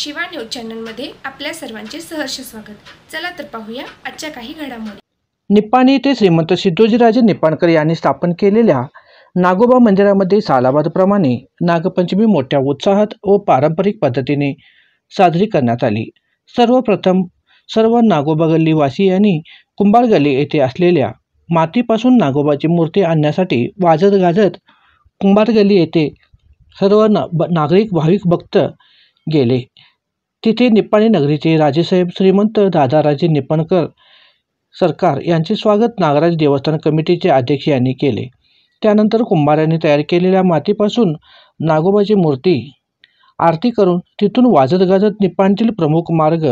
Shiva news चॅनलमध्ये आपल्या सर्वांचे सहर्ष स्वागत। चला तर पाहूया आजच्या काही घडामोडी। निप्पाणी येथे श्रीमंत सिद्धोजीराजे निप्पाणकर यांनी स्थापन केलेल्या नागोबा मंदिरामध्ये सालाबादप्रमाणे नागपंचमी मोठ्या उत्साहात व पारंपरिक पद्धतीने साजरी करण्यात आली। सर्वप्रथम सर्व नागोबा गल्ली वासियांनी कुंभार गल्ली येथे असलेल्या मातीपासून नागोबाची मूर्ती आणण्यासाठी वाजत गाजत कुंभार गल्ली येथे सर्व नागरिक भाविक भक्त गेले। तिथे निप्पाणी नगरीचे राजेसाहेब श्रीमंत दादाराजे निप्पाणकर सरकार यांचे स्वागत नागराज देवस्थान कमिटीचे अध्यक्ष यांनी केले। त्यानंतर कुंभारांनी तयार केलेल्या मातीपासून नागोबाची मूर्ती आरती करून तिथून वाजत गाजत निप्पाणीतील प्रमुख मार्ग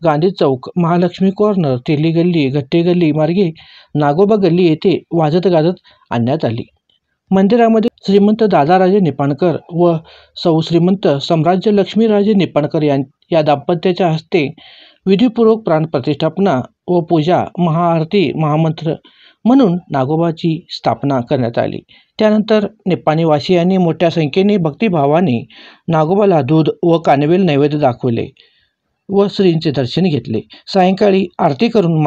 गांधी चौक, महालक्ष्मी कॉर्नर, तेली गल्ली, गट्टे गल्ली मार्गे नागोबा गल्ली येथे वाजत गाजत आणण्यात आली। मंदिरामध्ये श्रीमंत दादाराजे निप्पाणकर व सौ श्रीमंत सम्राज्य लक्ष्मीराजे निप्पाणकर या दाम्पत्याच्या हस्ते विधिपूर्वक प्राणप्रतिष्ठापना व पूजा, महाआरती, महामंत्र म्हणून नागोबाची स्थापना करण्यात आली। त्यानंतर निप्पाणी वासियांनी मोठ्या संख्येने भक्तिभावाने नागोबाला दूध व कानवेल नैवेद्य दाखवले व श्रींचे दर्शन घेतले। सायंकाळी आरती करून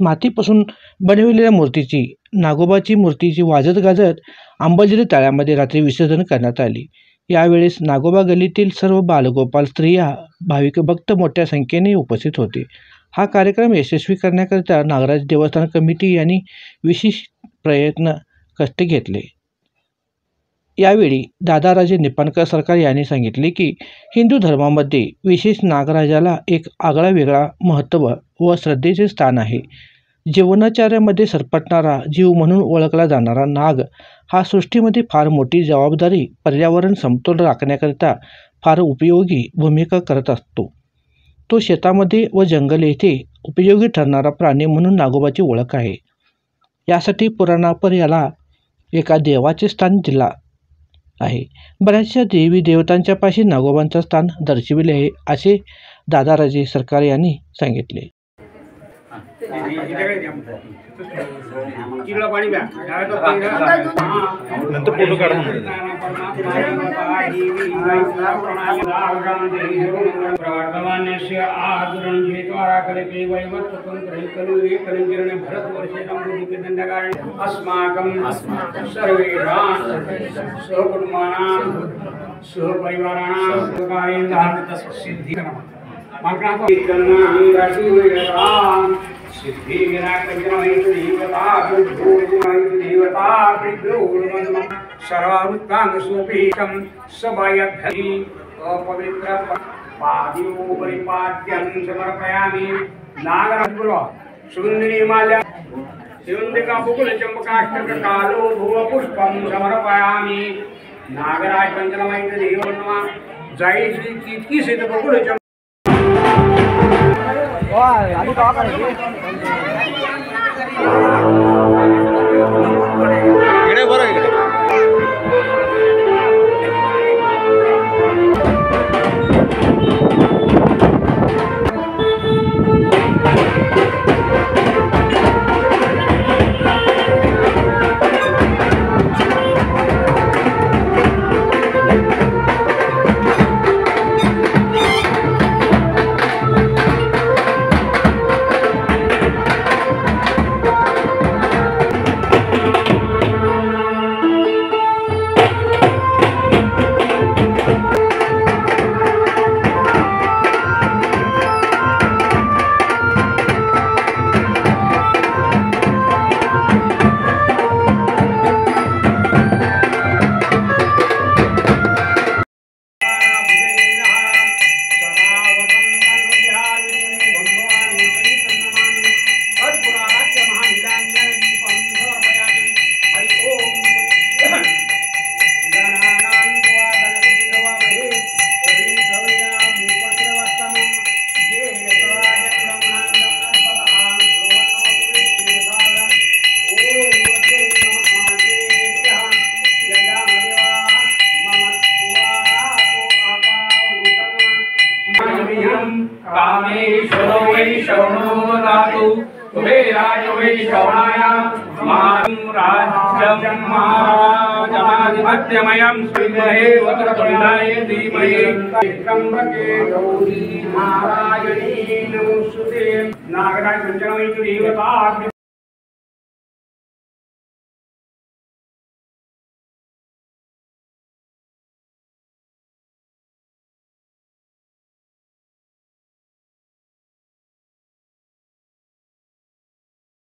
मातीपासून बनविलेल्या मूर्तीची नागोबाची मूर्तीची वाजत गाजत अंबाझरी तळ्यामध्ये रात्री विसर्जन करण्यात आली। यावेळेस नागोबा गल्लीतील सर्व बालगोपाल, स्त्रिया, भाविक भक्त मोठ्या संख्येने उपस्थित होते। हा कार्यक्रम यशस्वी करण्याकरिता नागराज देवस्थान कमिटी यांनी विशेष प्रयत्न कष्ट घेतले। यावेळी दादाराजे निप्पाणकर सरकार यांनी सांगितले की हिंदू धर्मामध्ये विशेष नागराजाला एक आगळा वेगळा महत्त्व व श्रद्धेचे स्थान आहे। जीवनाचार्यामध्ये सरपटणारा जीव म्हणून ओळखला जाणारा नाग हा सृष्टीमध्ये फार मोठी जबाबदारी, पर्यावरण समतोल राखण्याकरिता फार उपयोगी भूमिका करत असतो। तो शेतामध्ये व जंगल येथे उपयोगी ठरणारा प्राणी म्हणून नागोबाची ओळख आहे। यासाठी पुराणापर याला एका देवाचे स्थान दिला आहे। बऱ्याचशा देवी देवतांच्या पाशी नागोबांचा स्थान दर्शविले आहे असे दादाराजे सरकार यांनी सांगितले। सर्वावृत्तांगसोपीकं सबायद्धि अपवित्र पादियो परिपाद्यं समर्पयामि। नागराजपुरा सुगंधिनी माल्या शिवंदिका बुकुल चंपकाष्टक कालो भुव पुष्पं समर्पयामि। नागराज पंचमैत्र देव नमः। जय श्री कीर्ति सिद्ध बुकुल चंपक आदि का करेंगे इकडे बरं इकडे कामेश्वरो वै शरणो दातु कुबेराय वै श्रवणाय राज्यं महाराजमाधिपत्यमयं श्रीमहे वक्रतुण्डाय धीमहि त्र्यंबके गौरी नारायणी नमोस्तुते नागराज पंचमी देवता